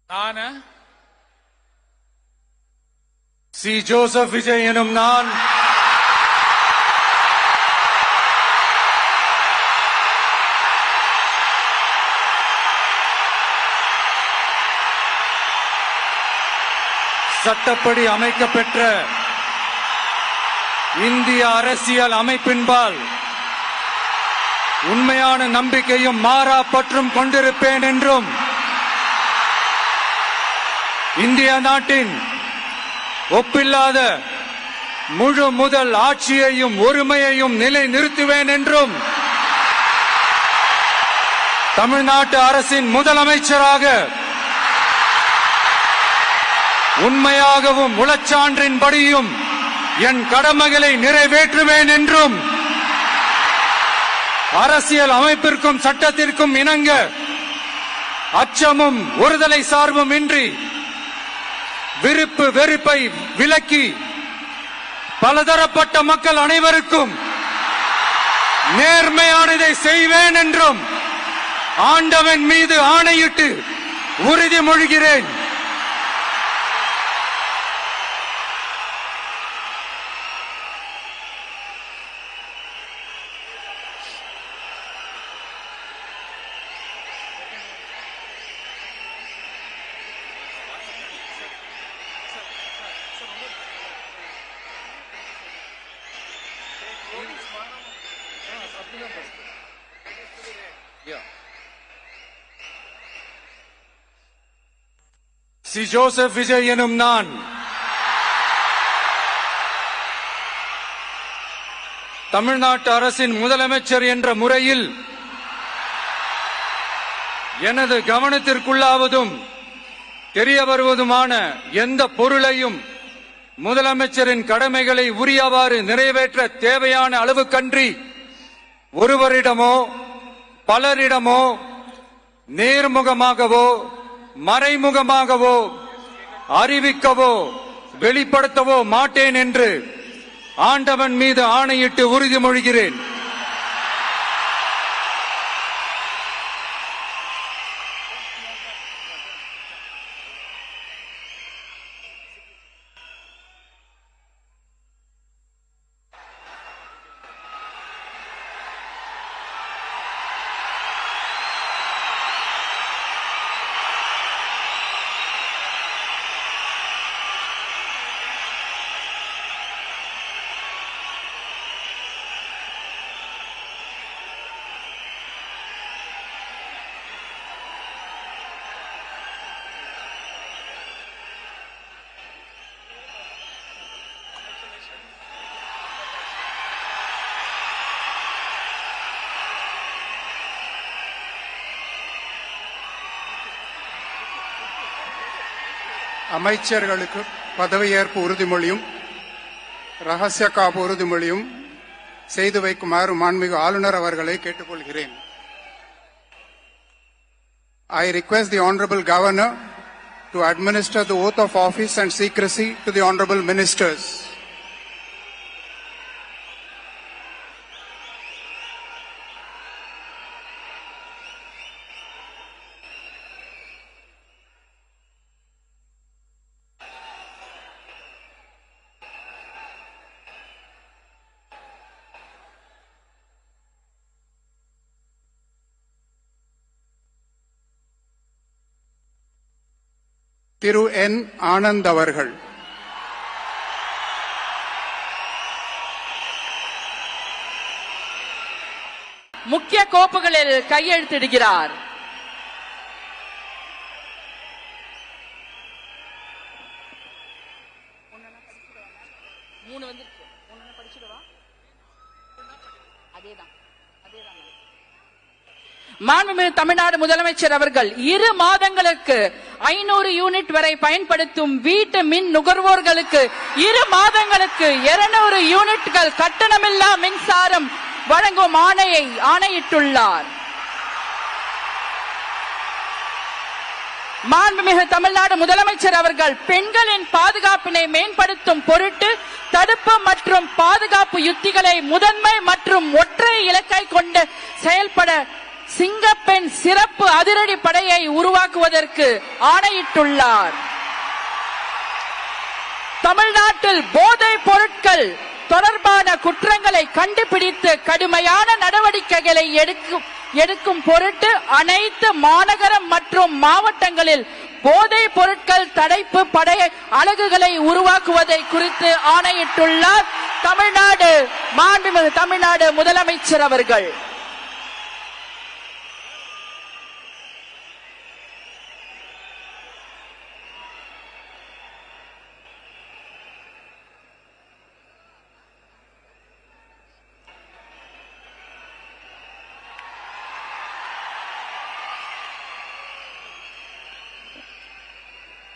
நான் C. Joseph Vijay எனும் நான் சட்டப்படி அமைக்கப்பெற்ற இந்திய அரசியல் அமைப்பின்பால் உண்மையான நம்பிக்கையும் மாறா பற்றும் கொண்டிருப்பேன் என்றும் இந்திய நாட்டின் ஒப்பில்லாத முழு முதல் ஆட்சியையும் ஒருமையையும் நிலைநிறுத்துவேன் என்றும் தமிழ்நாட்டு அரசின் முதலமைச்சராக உண்மையாகவும் உளச்சான்றின்படியும் என் கடமைகளை நிறைவேற்றுவேன் என்றும் அரசியல் அமைப்பிற்கும் சட்டத்திற்கும் இணங்க அச்சமும் ஒருதலை சார்பும் இன்றி விருப்பு வெறுப்பை விலக்கி பலதரப்பட்ட மக்கள் அனைவருக்கும் நேர்மையானதை செய்வேன் என்றும் ஆண்டவன் மீது ஆணையிட்டு உறுதிமொழிகிறேன். சி. ஜோசப் விஜய் எனும் நான் தமிழ்நாட்டு அரசின் முதலமைச்சர் என்ற முறையில் எனது கவனத்திற்குள்ளாவதும் தெரிய வருவதுமான எந்த பொருளையும் முதலமைச்சரின் கடமைகளை உரியவாறு நிறைவேற்ற தேவையான அளவுக்கன்றி ஒருவரிடமோ பலரிடமோ நேர்முகமாகவோ மறைமுகமாகவோ அறிவிக்கவோ வெளிப்படுத்தவோ மாட்டேன் என்று ஆண்டவன் மீது ஆணையிட்டு உறுதிமொழிகிறேன். அமைச்சர்களுக்கு பதவியேற்பு உறுதிமொழியும் ரகசிய காப்பு உறுதிமொழியும் செய்து வைக்குமாறு மாண்புமிகு ஆளுநர் அவர்களை கேட்டுக்கொள்கிறேன். I request the Honorable Governor to administer the oath of office and secrecy to the Honorable Ministers. திரு என். ஆனந்த் அவர்கள். முக்கிய கோப்புகளில் கையெழுத்திடுகிறார். மாண்புமிகு தமிழ்நாடு முதலமைச்சர் அவர்கள் 2 மாதங்களுக்கு 500 யூனிட் வரை பயன்படுத்தும் வீட்டு மின் நுகர்வோர்களுக்கு 2 மாதங்களுக்கு 200 யூனிட்கள் கட்டணமில்லா மின்சாரம் வழங்கும் ஆணையிட்டுள்ளார். மாண்புமிகு தமிழ்நாடு முதலமைச்சர் அவர்கள் பெண்களின் பாதுகாப்பினை மேம்படுத்தும் பொருட்டு தடுப்பு மற்றும் பாதுகாப்பு யுத்திகளை முதன்மை மற்றும் ஒற்றை இலக்கை கொண்டு சிங்கப்பெண் சிறப்பு அதிரடி படையை உருவாக்குவதற்கு ஆணையிட்டுள்ளார். தமிழ்நாட்டில் போதைப் பொருட்கள் தொடர்பான குற்றங்களை கண்டுபிடித்து கடுமையான நடவடிக்கைகளை எடுக்கும் பொருட்டு அனைத்து மாநகரம் மற்றும் மாவட்டங்களில் போதைப் பொருட்கள் தடுப்பு படை அலகுகளை உருவாக்குவதை குறித்து ஆணையிட்டுள்ளார் மாண்புமிகு தமிழ்நாடு முதலமைச்சர் அவர்கள்.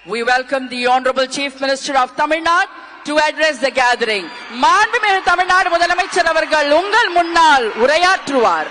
We welcome the Honorable Chief Minister of Tamil Nadu to address the gathering. மாண்புமிகு தமிழ்நாடு முதலமைச்சர் அவர்கள் உங்கள் முன்னால் உரையாற்றுவார்.